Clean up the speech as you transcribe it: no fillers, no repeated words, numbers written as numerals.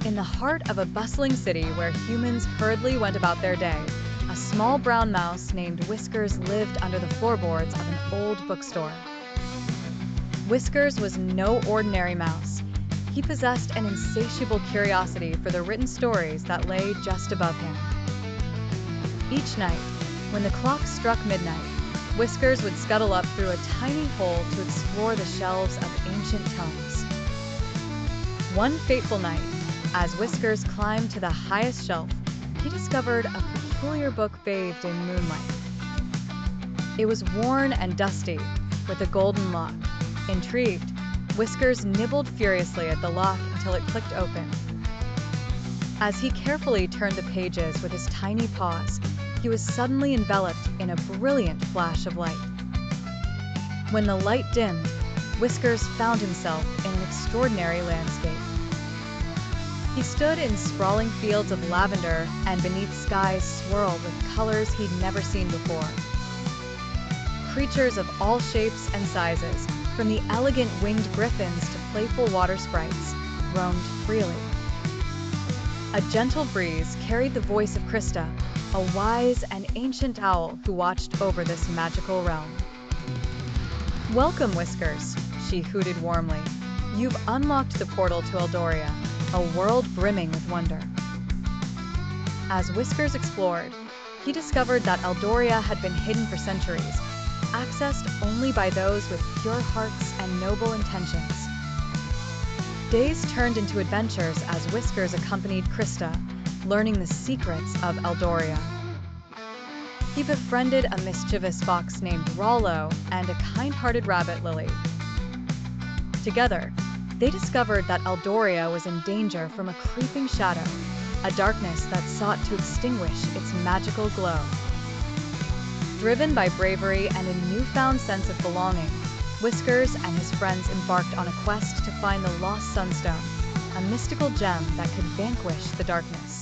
In the heart of a bustling city where humans hurriedly went about their day, a small brown mouse named Whiskers lived under the floorboards of an old bookstore. Whiskers was no ordinary mouse. He possessed an insatiable curiosity for the written stories that lay just above him. Each night, when the clock struck midnight, Whiskers would scuttle up through a tiny hole to explore the shelves of ancient tomes. One fateful night, as Whiskers climbed to the highest shelf, he discovered a peculiar book bathed in moonlight. It was worn and dusty, with a golden lock. Intrigued, Whiskers nibbled furiously at the lock until it clicked open. As he carefully turned the pages with his tiny paws, he was suddenly enveloped in a brilliant flash of light. When the light dimmed, Whiskers found himself in an extraordinary landscape. He stood in sprawling fields of lavender and beneath skies swirled with colors he'd never seen before. Creatures of all shapes and sizes, from the elegant winged griffins to playful water sprites, roamed freely. A gentle breeze carried the voice of Krista, a wise and ancient owl who watched over this magical realm. "Welcome, Whiskers," she hooted warmly. "You've unlocked the portal to Eldoria, a world brimming with wonder." As Whiskers explored, he discovered that Eldoria had been hidden for centuries, accessed only by those with pure hearts and noble intentions. Days turned into adventures as Whiskers accompanied Krista, learning the secrets of Eldoria. He befriended a mischievous fox named Rollo and a kind-hearted rabbit, Lily. Together, they discovered that Eldoria was in danger from a creeping shadow, a darkness that sought to extinguish its magical glow. Driven by bravery and a newfound sense of belonging, Whiskers and his friends embarked on a quest to find the lost Sunstone, a mystical gem that could vanquish the darkness.